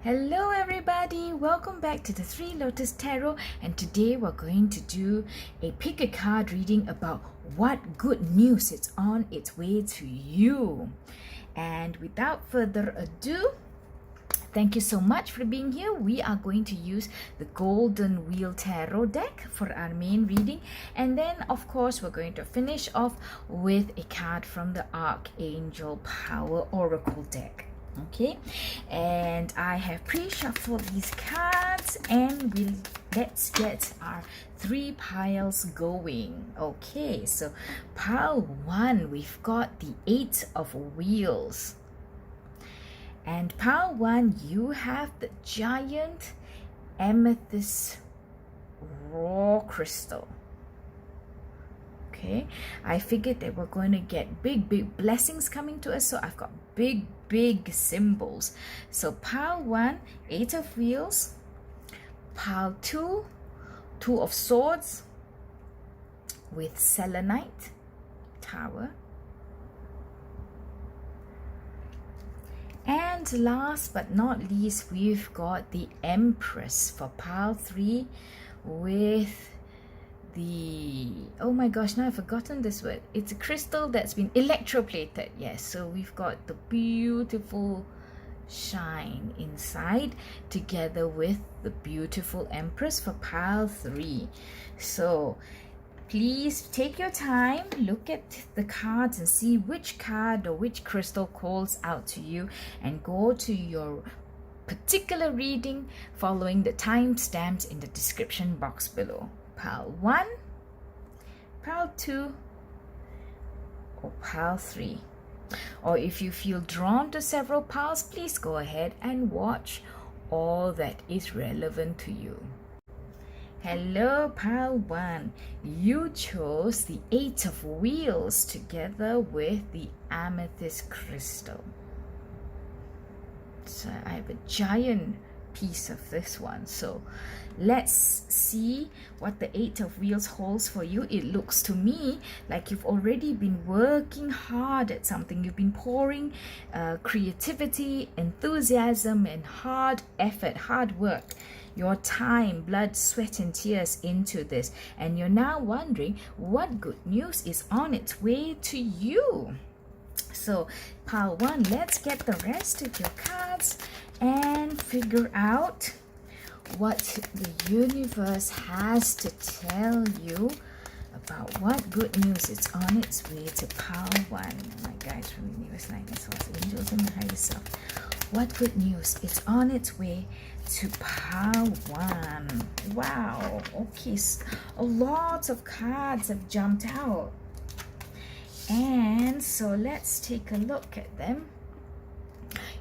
Hello everybody, welcome back to the Three Lotus Tarot, and today we're going to do a pick a card reading about what good news is on its way to you. And without further ado, thank you so much for being here. We are going to use the Golden Wheel Tarot deck for our main reading, and then of course we're going to finish off with a card from the Archangel Power Oracle deck. Okay, and I have pre-shuffled these cards, and let's get our three piles going. Okay, so pile one, we've got the Eight of Wheels, and pile one, you have the giant amethyst raw crystal. Okay, I figured that we're going to get big blessings coming to us, so I've got big symbols. So pile one, Eight of Wheels. Pile two, Two of Swords with Selenite, Tower. And last but not least, we've got the Empress for pile three with the, oh my gosh, now I've forgotten this word. It's a crystal that's been electroplated. Yes, so we've got the beautiful shine inside together with the beautiful Empress for pile three. So please take your time, look at the cards and see which card or which crystal calls out to you, and go to your particular reading following the timestamps in the description box below. Pile one, pile two, or pile three. Or if you feel drawn to several piles, please go ahead and watch all that is relevant to you. Hello, pile one. You chose the Eight of Wheels together with the Amethyst crystal. So I have a giant piece of this one, so let's see what the Eight of Wheels holds for you. It looks to me like you've already been working hard at something. You've been pouring creativity, enthusiasm, and hard effort, hard work, your time, blood, sweat, and tears into this, and you're now wondering what good news is on its way to you. So pile one, let's get the rest of your cards and figure out what the universe has to tell you about what good news is on its way to pile one. My guides from the universe, light and source, angels, and the higher self. What good news is on its way to pile one? Wow. Okay, a lot of cards have jumped out. And so let's take a look at them.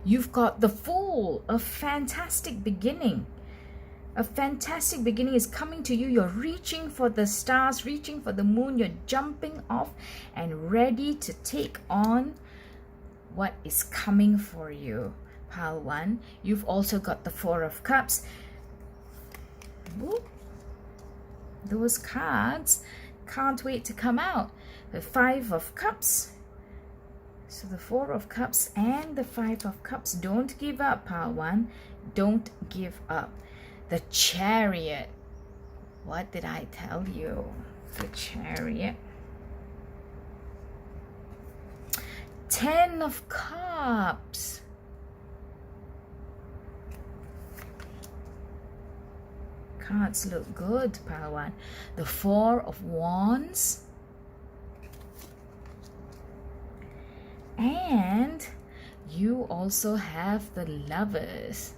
You've got the Fool, a fantastic beginning. A fantastic beginning is coming to you. You're reaching for the stars, reaching for the moon. You're jumping off and ready to take on what is coming for you. Pile one. You've also got the Four of Cups. Ooh, those cards can't wait to come out. The Five of Cups. So the Four of Cups and the Five of Cups. Don't give up, pile one. Don't give up. The Chariot. What did I tell you? The Chariot. Ten of Cups. Cards look good, pile one. The Four of Wands. And you also have the Lovers.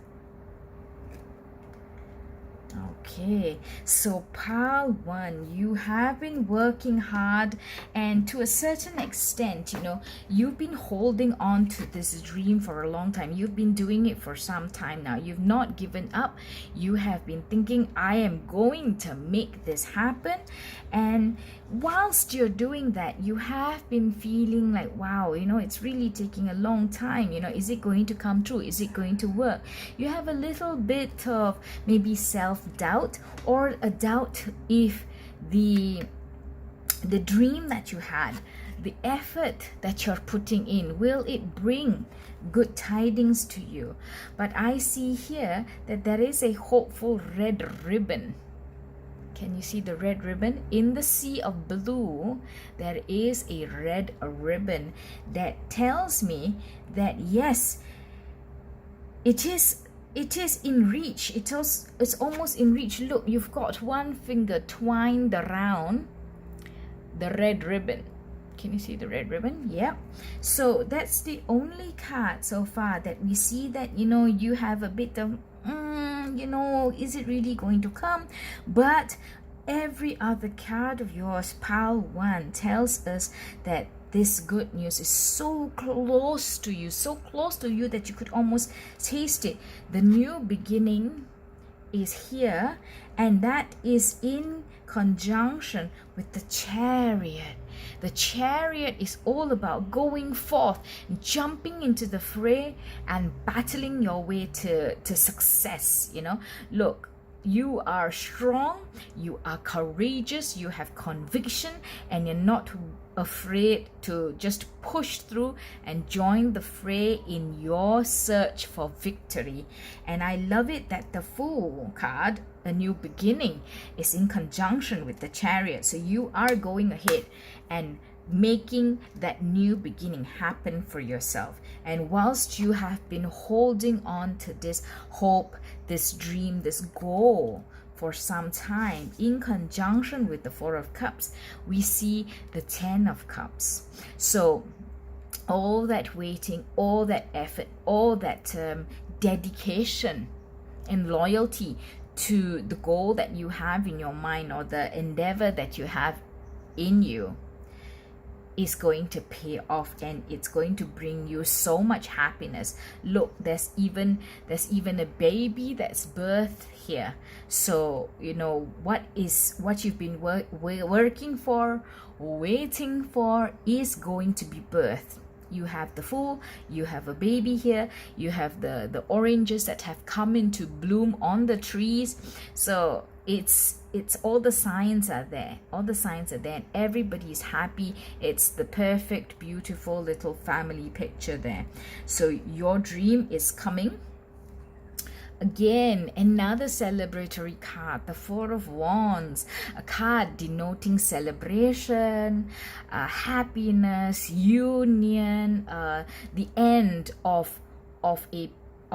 Okay, so pile one, you have been working hard, and to a certain extent, you know, you've been holding on to this dream for a long time. You've been doing it for some time now. You've not given up. You have been thinking, I am going to make this happen. And whilst you're doing that, you have been feeling like, wow, you know, it's really taking a long time. You know, is it going to come true? Is it going to work? You have a little bit of maybe self-doubt, or a doubt if the dream that you had the effort that you're putting in, will it bring good tidings to you? But I see here that there is a hopeful red ribbon. Can you see the red ribbon? In the sea of blue, there is a red ribbon that tells me that yes, it is in reach. It's almost in reach. Look, you've got one finger twined around the red ribbon. Can you see the red ribbon? Yeah. So that's the only card so far that we see that, you have a bit of, is it really going to come? But every other card of yours, pile 1, tells us that this good news is so close to you that you could almost taste it. The new beginning is here, and that is in conjunction with the Chariot. The Chariot is all about going forth, jumping into the fray and battling your way to success. Look, you are strong, you are courageous, you have conviction, and you're not afraid to just push through and join the fray in your search for victory. And I love it that the Fool card, a new beginning, is in conjunction with the Chariot. So you are going ahead and making that new beginning happen for yourself. And whilst you have been holding on to this hope, this dream, this goal for some time, in conjunction with the 4 of Cups, we see the 10 of Cups. So all that waiting, all that effort, all that dedication and loyalty to the goal that you have in your mind, or the endeavor that you have in you, is going to pay off, and it's going to bring you so much happiness. Look, there's even a baby that's birthed here. So what you've been working for, waiting for, is going to be birthed. You have the Fool, you have a baby here, you have the oranges that have come into bloom on the trees. So it's all the signs are there, and everybody's happy. It's the perfect, beautiful little family picture there. So your dream is coming. Again, another celebratory card, the 4 of Wands, a card denoting celebration, happiness, union, the end of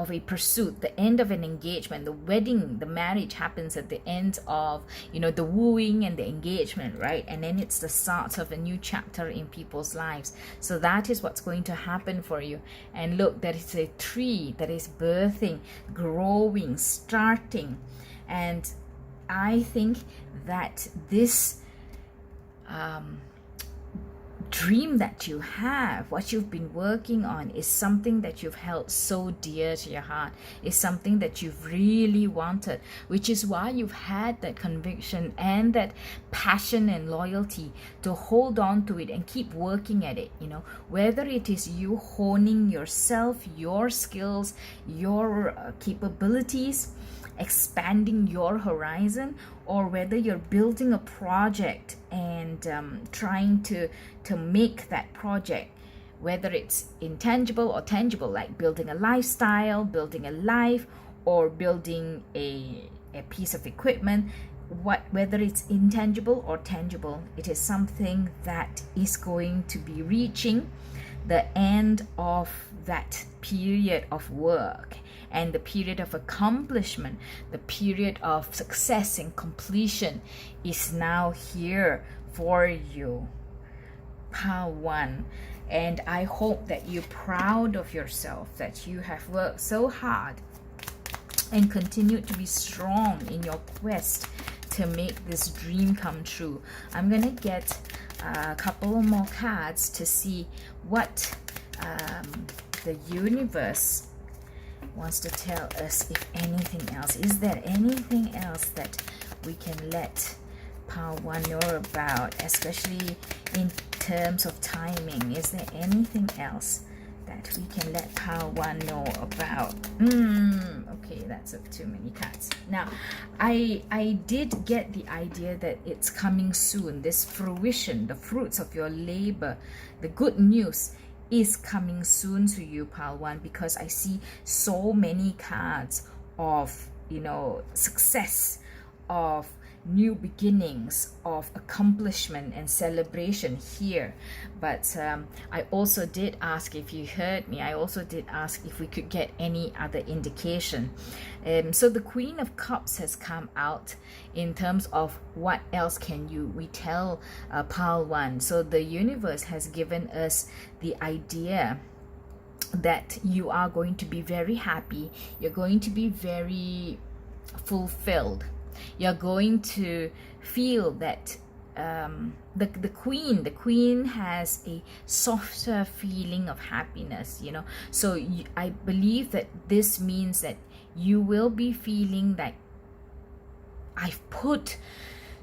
a pursuit, the end of an engagement. The wedding, the marriage happens at the end of the wooing and the engagement, right? And then it's the start of a new chapter in people's lives. So that is what's going to happen for you. And look, there is a tree that is birthing, growing, starting. And I think that this dream that you have, what you've been working on, is something that you've held so dear to your heart, is something that you've really wanted, which is why you've had that conviction and that passion and loyalty to hold on to it and keep working at it. Whether it is you honing yourself, your skills, your capabilities, expanding your horizon, or whether you're building a project and trying to make that project, whether it's intangible or tangible, like building a lifestyle, building a life, or building a piece of equipment, whether it's intangible or tangible, it is something that is going to be reaching the end of that period of work and the period of accomplishment. The period of success and completion is now here for you, Pile 1. And I hope that you're proud of yourself, that you have worked so hard and continue to be strong in your quest to make this dream come true. I'm gonna get a couple more cards to see what the universe wants to tell us, if anything else. Is there anything else that we can let Pile 1 know about, especially in terms of timing? Is there anything else that we can let pile 1 know about? Okay, that's too many cards. Now, I did get the idea that it's coming soon. This fruition, the fruits of your labor, the good news is coming soon to you, pile 1, because I see so many cards of, you know, success, of new beginnings, of accomplishment and celebration here. But I also did ask, if you heard me, I also did ask if we could get any other indication. So the Queen of Cups has come out in terms of what else can we tell pile 1. So the universe has given us the idea that you are going to be very happy, you're going to be very fulfilled, you're going to feel that the queen has a softer feeling of happiness, you know. So I believe that this means that you will be feeling that I've put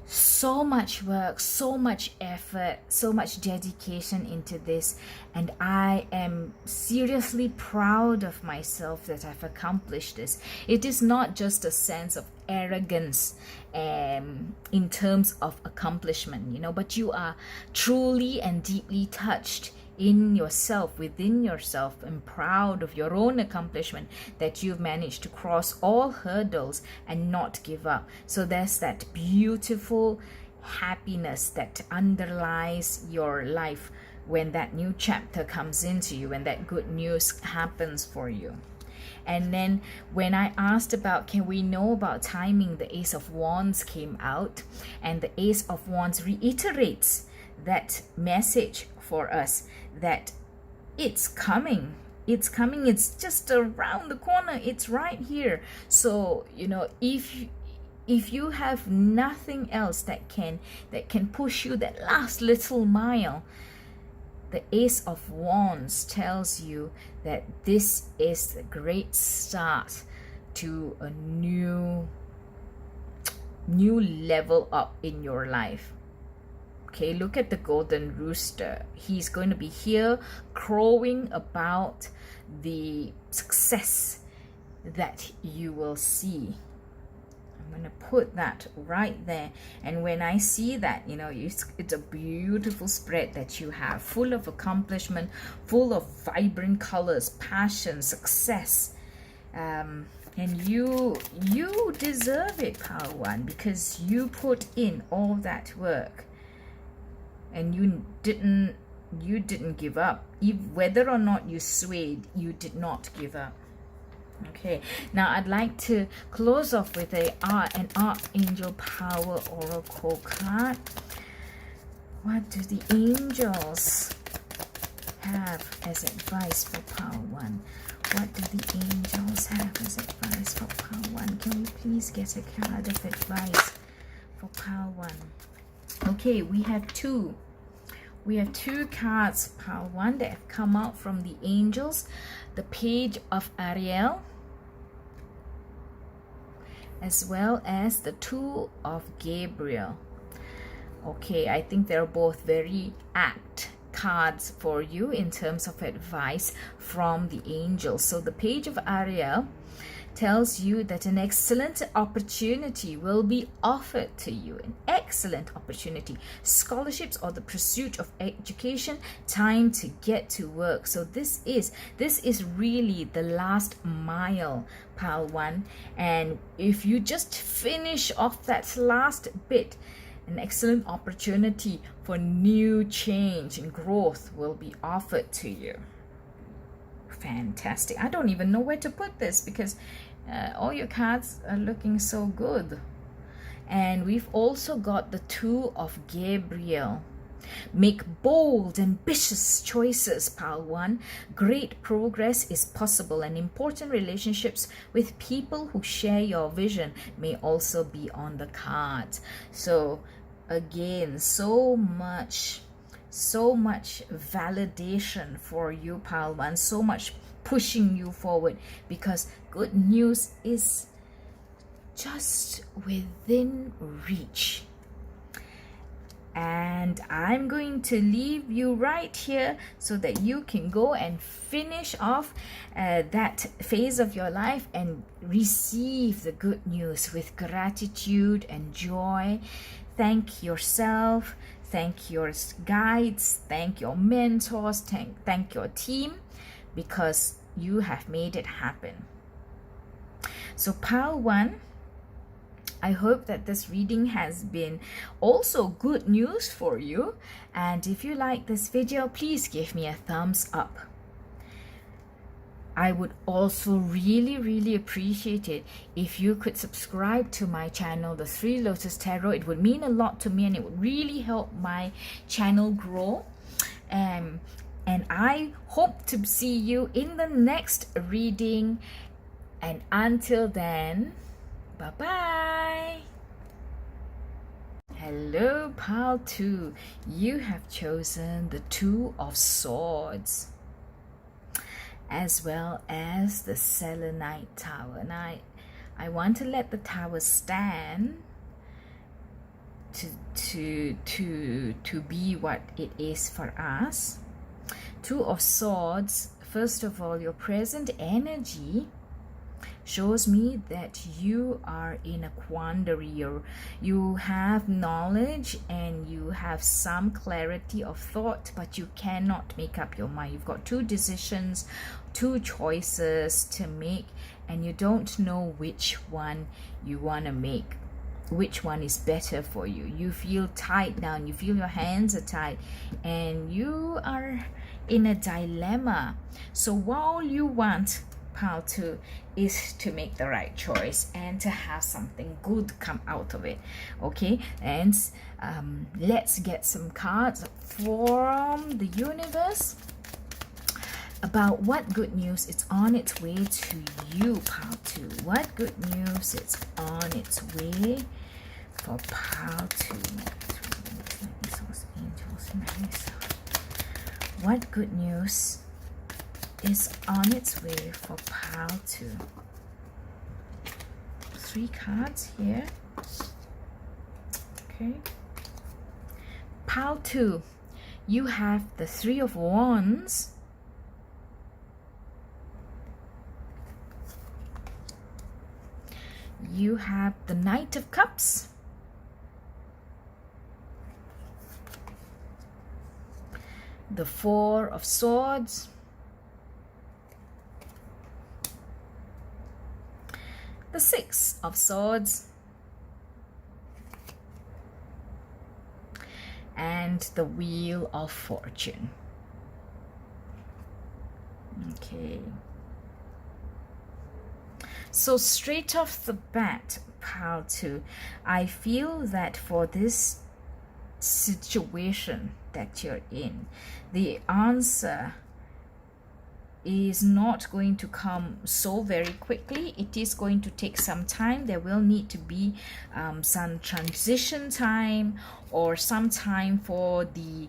so much work, so much effort, so much dedication into this, and I am seriously proud of myself that I've accomplished this. It is not just a sense of arrogance in terms of accomplishment, you know, but you are truly and deeply touched in yourself, within yourself, and proud of your own accomplishment, that you've managed to cross all hurdles and not give up. So there's that beautiful happiness that underlies your life when that new chapter comes into you, when that good news happens for you. And then when I asked about, can we know about timing, the Ace of Wands came out, and the Ace of Wands reiterates that message for us, that it's coming, it's just around the corner, it's right here. So, you know, if you have nothing else that can push you that last little mile, the Ace of Wands tells you that this is a great start to a new level up in your life. Okay, look at the golden rooster. He's going to be here crowing about the success that you will see. I'm going to put that right there. And when I see that, you know, it's a beautiful spread that you have, full of accomplishment, full of vibrant colors, passion, success. And you deserve it, pile 1, because you put in all that work. And you didn't give up. Whether or not you swayed, you did not give up. Okay, now I'd like to close off with an Archangel Power Oracle card. What do the angels have as advice for Power 1? What do the angels have as advice for Power 1? Can we please get a card of advice for Power 1? Okay, we have two cards, pile 1, that have come out from the angels. The Page of Ariel, as well as the Tool of Gabriel. Okay, I think they're both very apt cards for you in terms of advice from the angels. So the Page of Ariel tells you that an excellent opportunity will be offered to you, an excellent opportunity, scholarships or the pursuit of education, time to get to work. So this is really the last mile, pile 1, and if you just finish off that last bit, an excellent opportunity for new change and growth will be offered to you. Fantastic. I don't even know where to put this because all your cards are looking so good. And we've also got the Tool of Gabriel. Make bold, ambitious choices, pile 1. Great progress is possible, and important relationships with people who share your vision may also be on the cards. So again, so much validation for you, pile 1, so much pushing you forward, because good news is just within reach. And I'm going to leave you right here so that you can go and finish off that phase of your life and receive the good news with gratitude and joy. Thank yourself, thank your guides, thank your mentors, thank your team, because you have made it happen. So pile 1, I hope that this reading has been also good news for you. And if you like this video, please give me a thumbs up. I would also really appreciate it if you could subscribe to my channel, The Three Lotus Tarot. It would mean a lot to me and it would really help my channel grow. And I hope to see you in the next reading. And until then, bye-bye. Hello, pile 2. You have chosen the Two of Swords, as well as the Selenite Tower. And I want to let the tower stand to be what it is for us. Two of Swords, first of all, your present energy shows me that you are in a quandary. You have knowledge and you have some clarity of thought, but you cannot make up your mind. You've got 2 decisions, 2 choices to make, and you don't know which one you want to make, which one is better for you. You feel tied down, you feel your hands are tied, and you are in a dilemma. So while you want, pile 2, is to make the right choice and to have something good come out of it. Okay, and let's get some cards from the universe about what good news is on its way to you, pile 2. What good news is on its way for pile 2? What good news is on its way for pile 2? 3 cards here. Okay. Pile 2, you have the 3 of Wands. You have the Knight of Cups. The 4 of Swords. The 6 of Swords. And the Wheel of Fortune. Okay. So straight off the bat, pile 2, I feel that for this situation that you're in, the answer is not going to come so very quickly. It is going to take some time. There will need to be some transition time or some time for the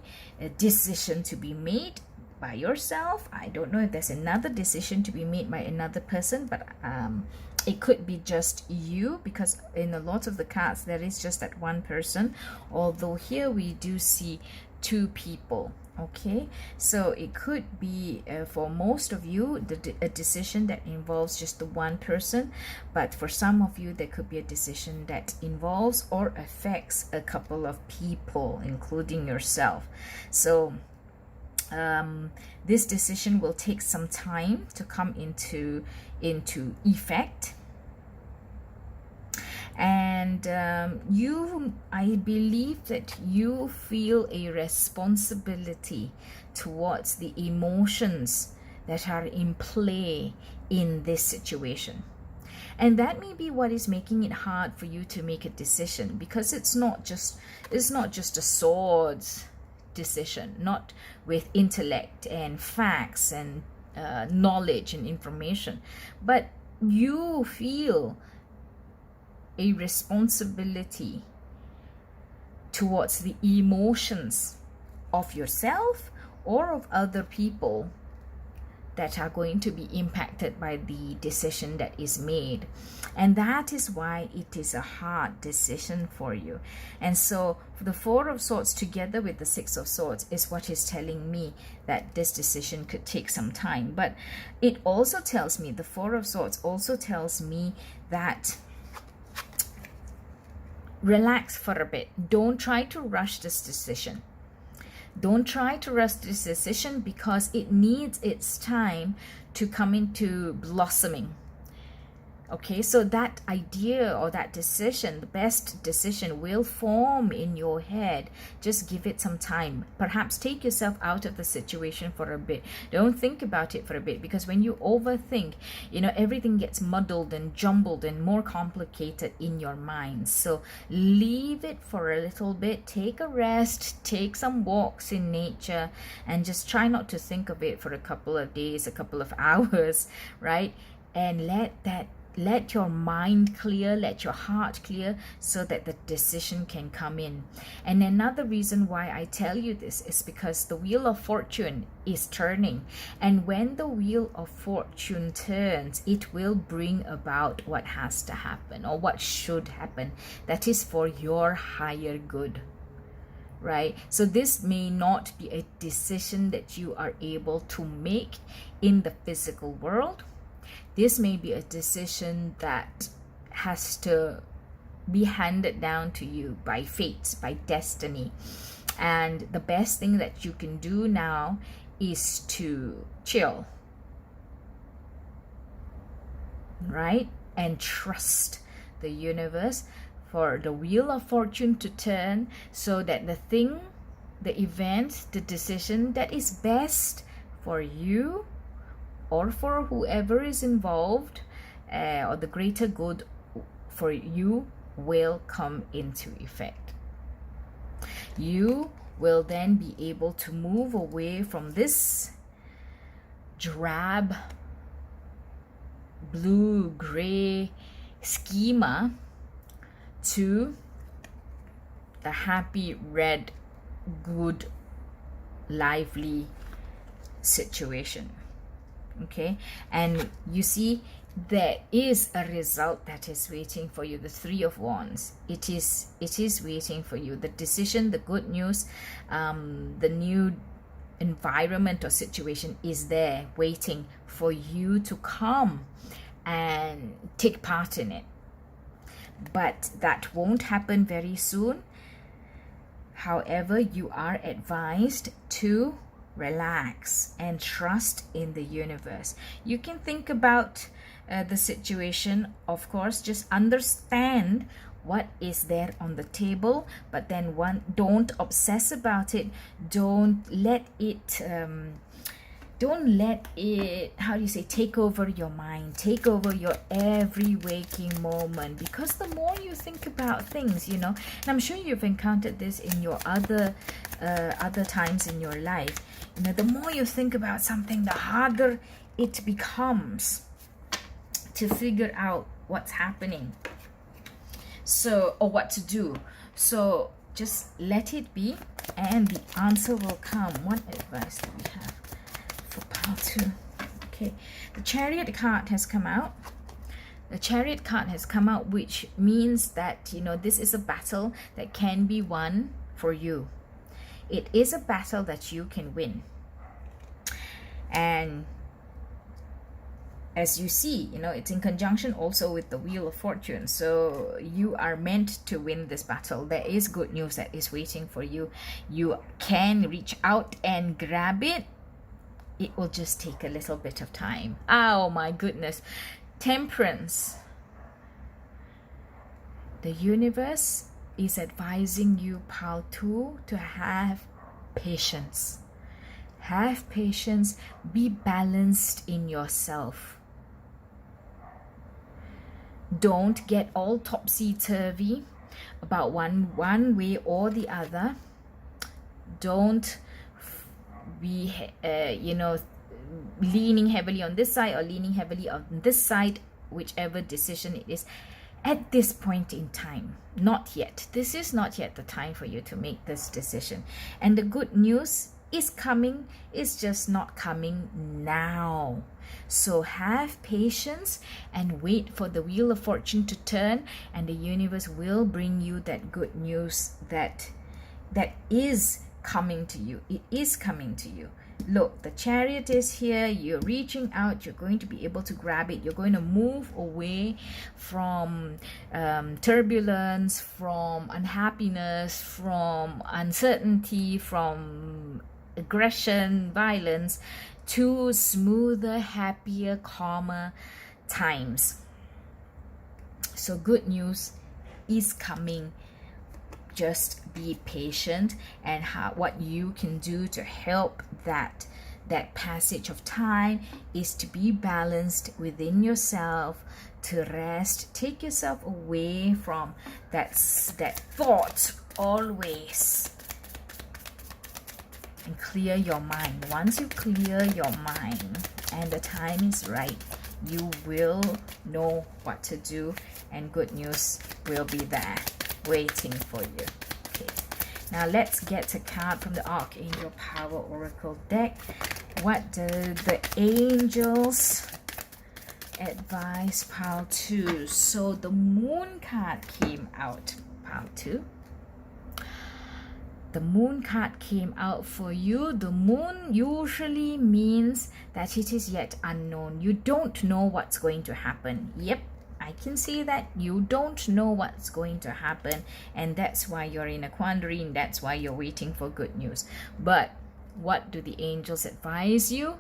decision to be made by yourself. I don't know if there's another decision to be made by another person, but it could be just you, because in a lot of the cards there is just that one person, although here we do see 2 people. Okay, so it could be for most of you a decision that involves just the one person, but for some of you there could be a decision that involves or affects a couple of people, including yourself. So this decision will take some time to come into effect. And I believe that you feel a responsibility towards the emotions that are in play in this situation. And that may be what is making it hard for you to make a decision, because it's not just a swords decision, not with intellect and facts and knowledge and information, but you feel a responsibility towards the emotions of yourself or of other people that are going to be impacted by the decision that is made. And that is why it is a hard decision for you. And so the Four of Swords together with the Six of Swords is what is telling me that this decision could take some time. But it also tells me, the Four of Swords also tells me that relax for a bit. Don't try to rush this decision. Don't try to rush this decision because it needs its time to come into blossoming. Okay, so that idea or that decision, the best decision, will form in your head. Just give it some time. Perhaps take yourself out of the situation for a bit. Don't think about it for a bit, because when you overthink, everything gets muddled and jumbled and more complicated in your mind. So leave it for a little bit. Take a rest. Take some walks in nature, and just try not to think of it for a couple of days, a couple of hours, right? And let your mind clear, let your heart clear, so that the decision can come in. And another reason why I tell you this is because the Wheel of Fortune is turning. And when the Wheel of Fortune turns, it will bring about what has to happen, or what should happen, that is for your higher good. Right? So this may not be a decision that you are able to make in the physical world. This may be a decision that has to be handed down to you by fate, by destiny. And the best thing that you can do now is to chill, right? And trust the universe for the Wheel of Fortune to turn, so that the thing, the event, the decision that is best for you or for whoever is involved, or the greater good for you, will come into effect. You will then be able to move away from this drab, blue, gray schema to the happy, red, good, lively situation. Okay, and you see, there is a result that is waiting for you. The Three of Wands, it is waiting for you. The decision, the good news, the new environment or situation is there waiting for you to come and take part in it. But that won't happen very soon. However, you are advised to relax and trust in the universe. You can think about the situation, of course. Just understand what is there on the table, but then don't obsess about it. Don't let it take over your mind, take over your every waking moment. Because the more you think about things, and I'm sure you've encountered this in your other times in your life, the more you think about something, the harder it becomes to figure out what's happening, or what to do. So just let it be, and the answer will come. What advice do we have for pile 2? Okay, the Chariot card has come out. The Chariot card has come out, which means that this is a battle that can be won for you. It is a battle that you can win. And as you see, it's in conjunction also with the Wheel of Fortune. So you are meant to win this battle. There is good news that is waiting for you. You can reach out and grab it. It will just take a little bit of time. Oh my goodness. Temperance. The universe is advising you, pile 2, to have patience. Have patience. Be balanced in yourself. Don't get all topsy-turvy about one way or the other. Don't be leaning heavily on this side or leaning heavily on this side, whichever decision it is at this point in time. Not yet. This is not yet the time for you to make this decision. And the good news is coming, it's just not coming now. So have patience and wait for the wheel of fortune to turn, and the universe will bring you that good news that is coming to you. It is coming to you. Look, the Chariot is here. You're reaching out. You're going to be able to grab it. You're going to move away from turbulence, from unhappiness, from uncertainty, from aggression, violence, to smoother, happier, calmer times. So good news is coming. Just be patient, and what you can do to help that passage of time is to be balanced within yourself, to rest, take yourself away from that thought always, and clear your mind. Once you clear your mind and the time is right, you will know what to do, and good news will be there waiting for you. Okay, now let's get a card from the Archangel Power Oracle deck. What do the angels advise pile 2? So the Moon card came out, pile 2. The Moon card came out for you. The Moon usually means that it is yet unknown. You don't know what's going to happen. Yep, I can see that you don't know what's going to happen, and that's why you're in a quandary, and that's why you're waiting for good news. But what do the angels advise you?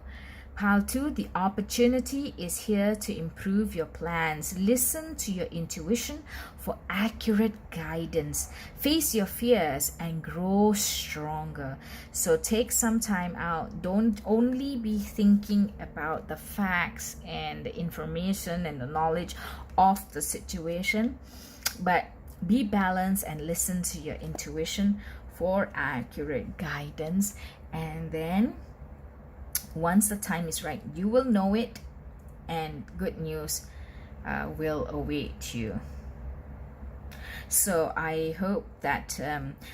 Pile 2, the opportunity is here to improve your plans. Listen to your intuition for accurate guidance. Face your fears and grow stronger. So take some time out. Don't only be thinking about the facts and the information and the knowledge of the situation, but be balanced and listen to your intuition for accurate guidance. And then once the time is right, you will know it, and good news will await you. So I hope that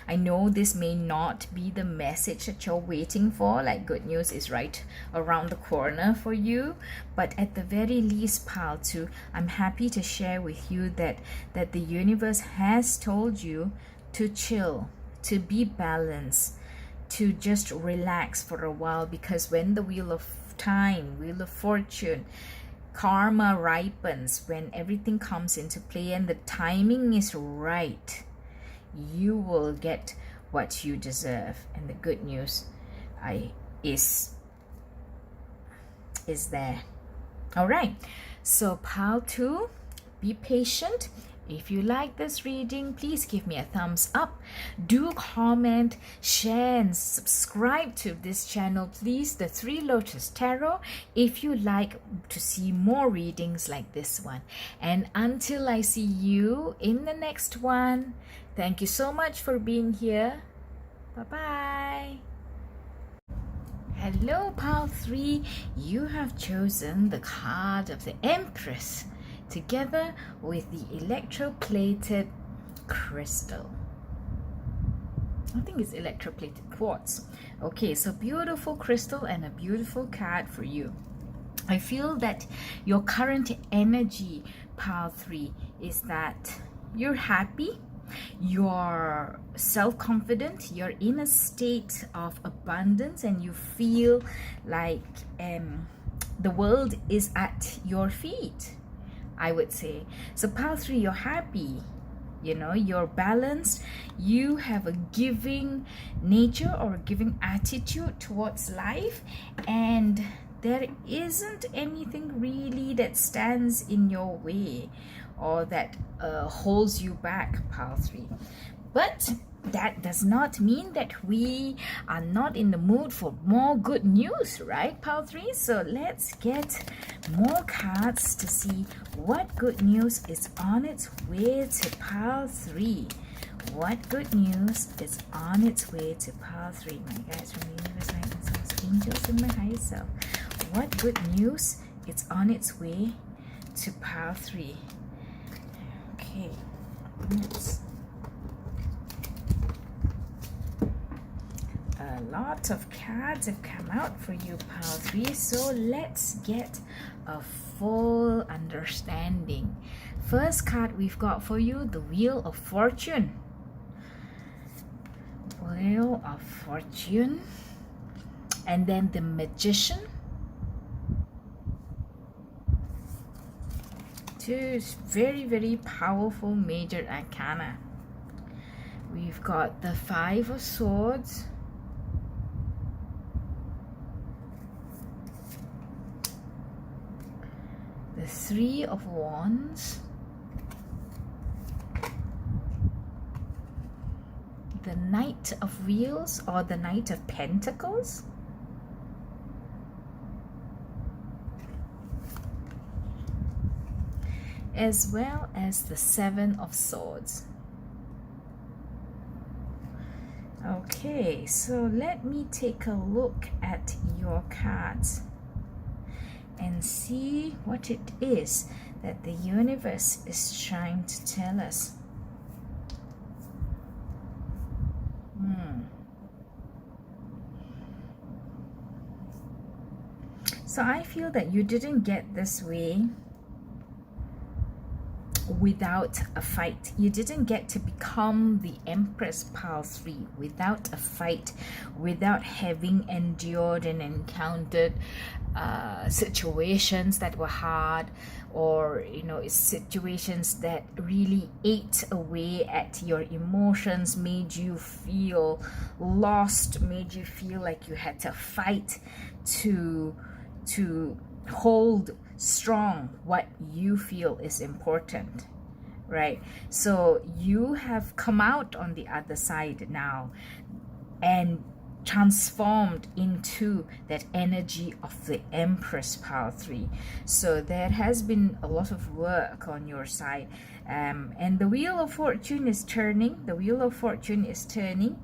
I know this may not be the message that you're waiting for, like good news is right around the corner for you, but at the very least, pile 2, I'm happy to share with you that the universe has told you to chill, to be balanced, to just relax for a while, because when the wheel of time, wheel of fortune, karma ripens, when everything comes into play and the timing is right, you will get what you deserve. And the good news is there. All right, so pile 2, be patient. If you like this reading, please give me a thumbs up. Do comment, share, and subscribe to this channel, please, the Three Lotus Tarot, if you like to see more readings like this one. And until I see you in the next one, thank you so much for being here. Bye-bye. Hello, pile 3. You have chosen the card of the Empress, together with the electroplated crystal. I think it's electroplated quartz. Okay, so beautiful crystal and a beautiful card for you. I feel that your current energy, pile 3, is that you're happy, you're self-confident, you're in a state of abundance, and you feel like the world is at your feet, I would say. So pile 3, you're happy, you know, you're balanced, you have a giving nature or a giving attitude towards life, and there isn't anything really that stands in your way or that holds you back, pile 3. But that does not mean that we are not in the mood for more good news, right, pile 3? So let's get more cards to see what good news is on its way to pile 3. What good news is on its way to pile 3? My guys from the universe, right, and angels, and my higher self. What good news is on its way to pile 3? Okay, let's a lot of cards have come out for you, pile 3. So let's get a full understanding. First card we've got for you, the Wheel of Fortune. Wheel of Fortune. And then the Magician. Two very, very powerful major arcana. We've got the Five of Swords. The Three of Wands. The Knight of Wheels or the Knight of Pentacles. As well as the Seven of Swords. Okay, so let me take a look at your cards and see what it is that the universe is trying to tell us. So I feel that you didn't get this way without a fight. You didn't get to become the Empress, pile 3, without a fight, without having endured and encountered situations that were hard, or situations that really ate away at your emotions, made you feel lost, made you feel like you had to fight to hold strong what you feel is important, right? So you have come out on the other side now and transformed into that energy of the Empress, pile 3. So there has been a lot of work on your side, and the Wheel of Fortune is turning. The Wheel of Fortune is turning,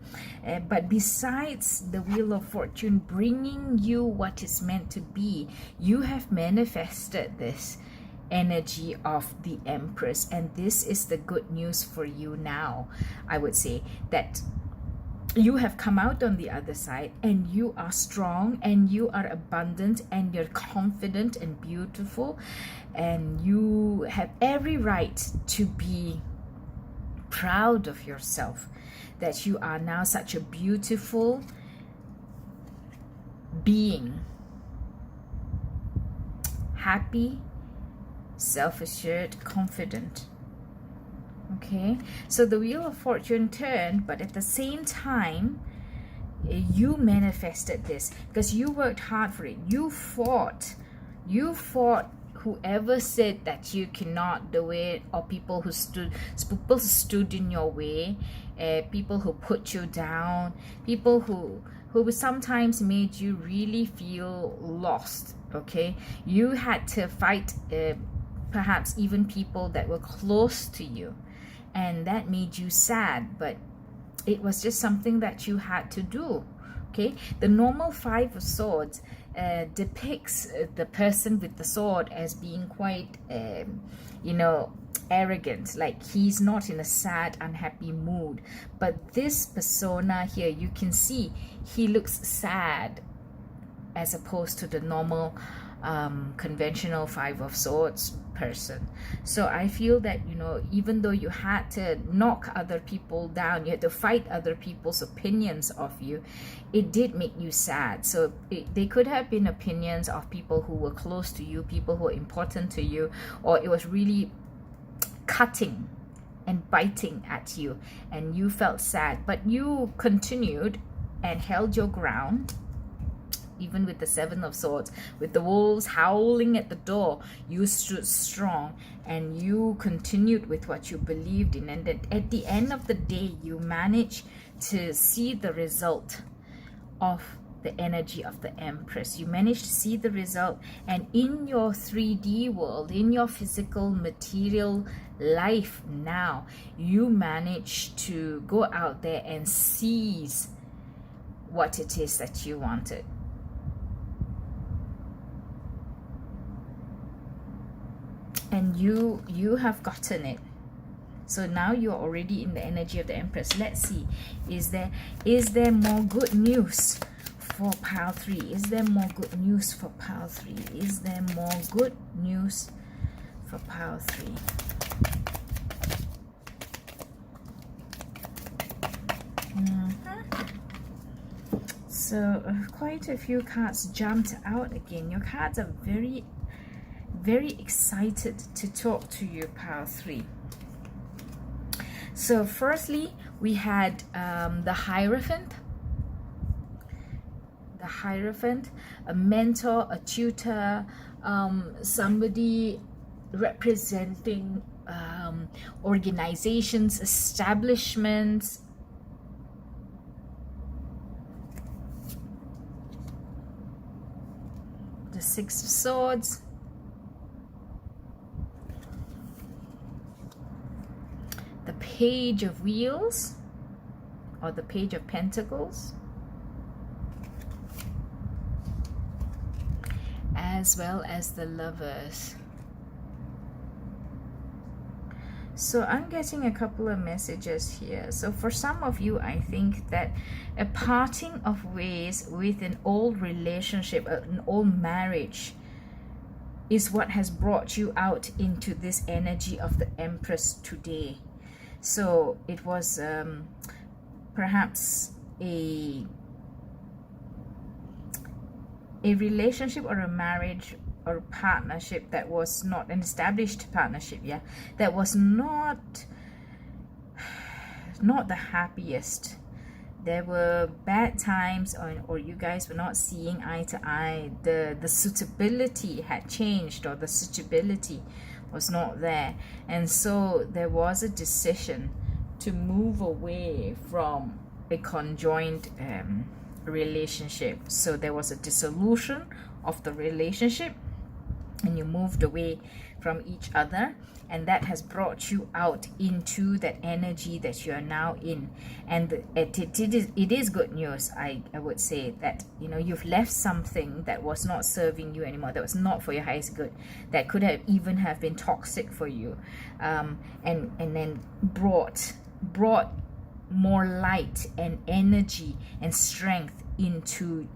but besides the Wheel of Fortune bringing you what is meant to be, you have manifested this energy of the Empress, and this is the good news for you now. I would say that you have come out on the other side, and you are strong, and you are abundant, and you're confident and beautiful, and you have every right to be proud of yourself, that you are now such a beautiful being, happy, self-assured, confident. Okay, so the Wheel of Fortune turned, but at the same time, you manifested this because you worked hard for it. You fought whoever said that you cannot do it, or people who stood in your way, people who put you down, people who sometimes made you really feel lost. Okay, you had to fight perhaps even people that were close to you, and that made you sad, but it was just something that you had to do. Okay, the normal Five of Swords depicts the person with the sword as being quite arrogant, like he's not in a sad, unhappy mood. But this persona here, you can see he looks sad as opposed to the normal conventional Five of Swords person. So I feel that even though you had to knock other people down, you had to fight other people's opinions of you, it did make you sad. So they could have been opinions of people who were close to you, people who were important to you, or it was really cutting and biting at you, and you felt sad, but you continued and held your ground. Even with the Seven of Swords, with the wolves howling at the door, you stood strong and you continued with what you believed in. And at the end of the day, you managed to see the result of the energy of the Empress. You managed to see the result, and in your 3D world, in your physical material life now, you managed to go out there and seize what it is that you wanted. And you have gotten it. So now you're already in the energy of the Empress. Let's see, is there more good news for pile 3? Is there more good news for pile 3? Is there more good news for pile 3? So quite a few cards jumped out again. Your cards are very, very excited to talk to you, pile 3. So firstly, we had the Hierophant. The Hierophant, a mentor, a tutor, somebody representing organizations, establishments. The Six of Swords. The Page of Wheels, or the Page of Pentacles, as well as the Lovers. So I'm getting a couple of messages here. So for some of you, I think that a parting of ways with an old relationship, an old marriage, is what has brought you out into this energy of the Empress today. So it was perhaps a relationship or a marriage or partnership that was not an established partnership, yeah, that was not the happiest. There were bad times, or you guys were not seeing eye to eye. The suitability had changed, or the suitability was not there, and so there was a decision to move away from a conjoined relationship. So there was a dissolution of the relationship, and you moved away from each other, and that has brought you out into that energy that you are now in. And it is good news. I would say that, you know, you've left something that was not serving you anymore, that was not for your highest good, that could have even have been toxic for you, and then brought more light and energy and strength into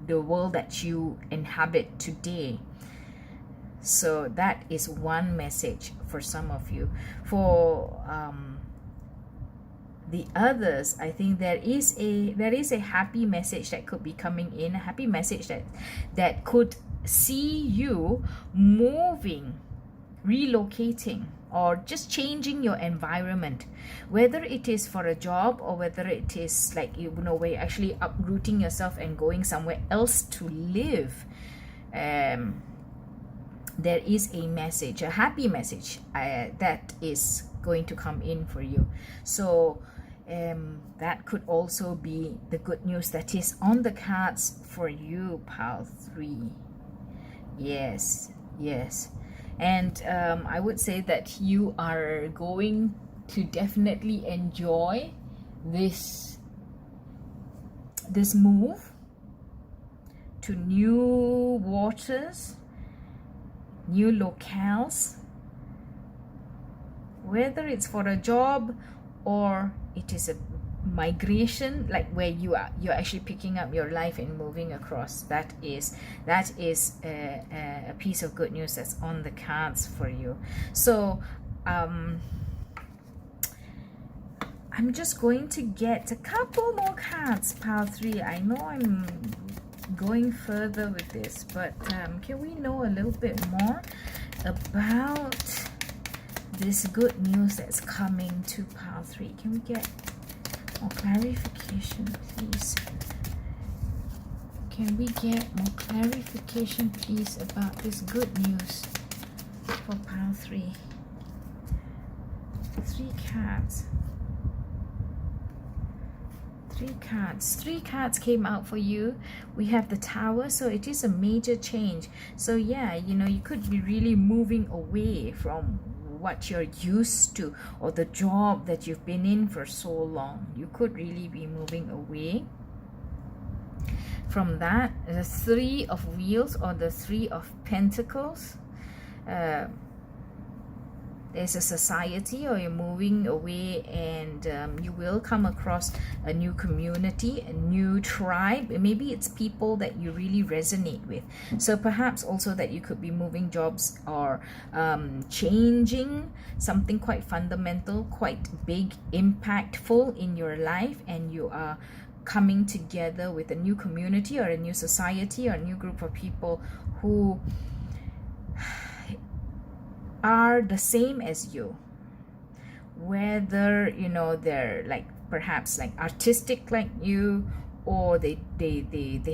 the world that you inhabit today. So that is one message for some of you. For the others, I think there is a happy message that could be coming in, a happy message that could see you moving, relocating, or just changing your environment, whether it is for a job or whether it is like, you know, where you're actually uprooting yourself and going somewhere else to live. There is a message, a happy message that is going to come in for you. So that could also be the good news that is on the cards for you, pile 3. Yes. And I would say that you are going to definitely enjoy this move to new waters, new locales, whether it's for a job or it is a migration, like where you're actually picking up your life and moving across. That is a piece of good news that's on the cards for you. So I'm just going to get a couple more cards, pile 3. I know I'm going further with this, but can we know a little bit more about this good news that's coming to pile 3? Can we get more clarification, please? Can we get more clarification, please, about this good news for pile 3? 3 cards. 3 cards came out for you. We have the Tower, so it is a major change. So yeah, you know, you could be really moving away from what you're used to, or the job that you've been in for so long. You could really be moving away from that. The 3 of Wheels, or the 3 of Pentacles, there's a society, or you're moving away, and you will come across a new community, a new tribe. Maybe it's people that you really resonate with. So perhaps also that you could be moving jobs, or changing something quite fundamental, quite big, impactful in your life, and you are coming together with a new community or a new society or a new group of people who are the same as you, whether you know they're like perhaps like artistic like you, or they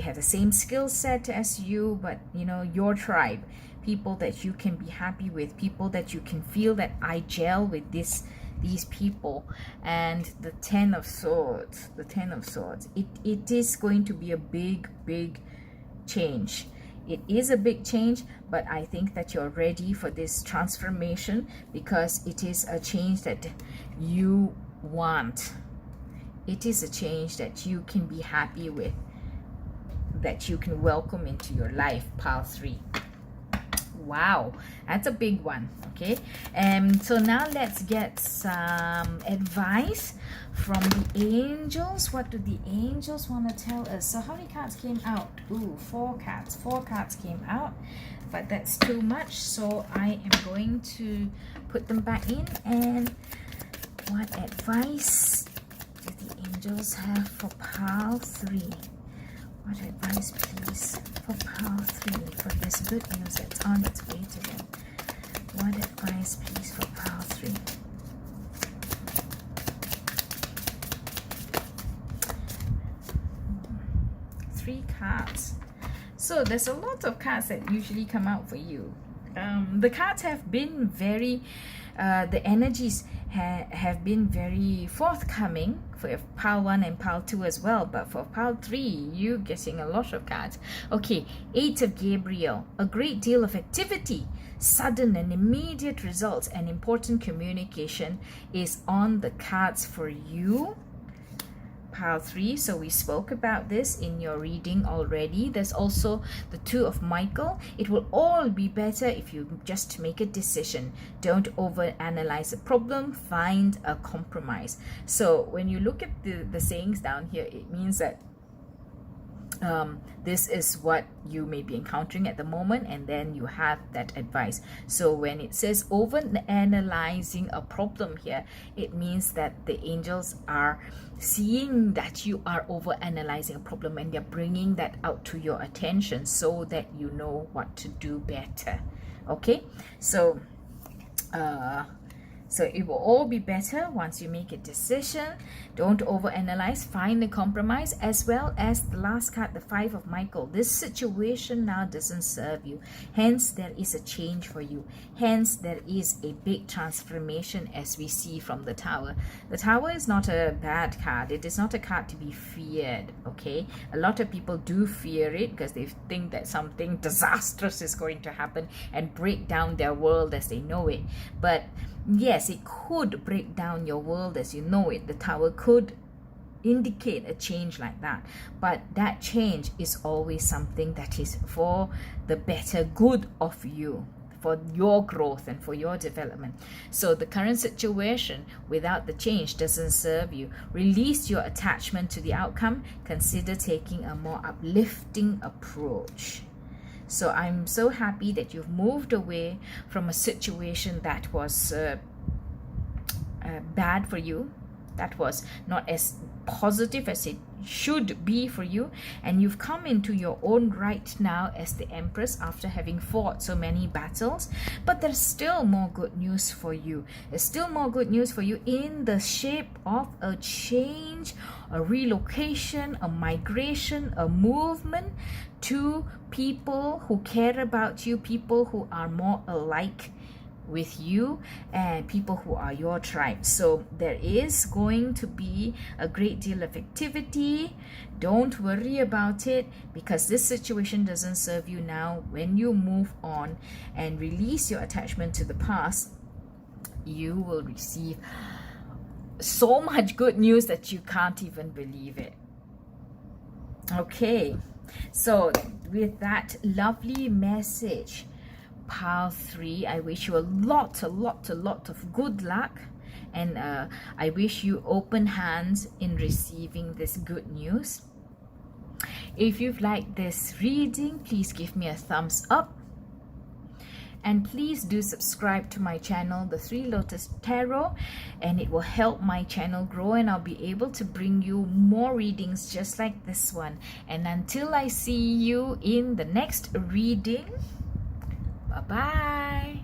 have the same skill set as you, but you know, your tribe, people that you can be happy with, people that you can feel that I gel with these people. And the Ten of Swords, it is going to be a big change. It is a big change, but I think that you're ready for this transformation, because it is a change that you want. It is a change that you can be happy with, that you can welcome into your life, pile 3. Wow, that's a big one. Okay, so now let's get some advice from the angels. What do the angels want to tell us? So how many cards came out? Ooh, 4 cards. 4 cards came out, but that's too much, so I am going to put them back in. And what advice do the angels have for pile 3? What advice, please, for pile 3, for this good news that's on its way to them? What advice, please, for pile 3? Three cards. So there's a lot of cards that usually come out for you. The cards have been very, the energies have been very forthcoming for pile 1 and pile 2 as well, but for pile 3 you're getting a lot of cards. Okay, 8 of Gabriel, a great deal of activity, sudden and immediate results, and important communication is on the cards for you, pile 3. So we spoke about this in your reading already. There's also the 2 of Michael. It will all be better if you just make a decision. Don't overanalyze a problem, find a compromise. So when you look at the sayings down here, it means that this is what you may be encountering at the moment, and then you have that advice. So when it says over analyzing a problem here, it means that the angels are seeing that you are over analyzing a problem, and they're bringing that out to your attention so that you know what to do better. Okay, so it will all be better once you make a decision. Don't overanalyze, find a compromise. As well as the last card, the 5 of Michael. This situation now doesn't serve you. Hence, there is a change for you. Hence, there is a big transformation, as we see from the Tower. The Tower is not a bad card. It is not a card to be feared, okay? A lot of people do fear it because they think that something disastrous is going to happen and break down their world as they know it. But yes, it could break down your world as you know it. The Tower could indicate a change like that, but that change is always something that is for the better good of you, for your growth and for your development. So the current situation without the change doesn't serve you. Release your attachment to the outcome. Consider taking a more uplifting approach. So I'm so happy that you've moved away from a situation that was bad for you, that was not as positive as it should be for you, and you've come into your own right now as the Empress after having fought so many battles. But there's still more good news for you. There's still more good news for you in the shape of a change, a relocation, a migration, a movement to people who care about you, people who are more alike with you, and people who are your tribe. So there is going to be a great deal of activity. Don't worry about it, because this situation doesn't serve you now. When you move on and release your attachment to the past, you will receive so much good news that you can't even believe it. Okay, so with that lovely message, pile 3. I wish you a lot of good luck, and I wish you open hands in receiving this good news. If you've liked this reading, please give me a thumbs up. And please do subscribe to my channel, The Three Lotus Tarot, and it will help my channel grow, and I'll be able to bring you more readings just like this one. And until I see you in the next reading, bye-bye.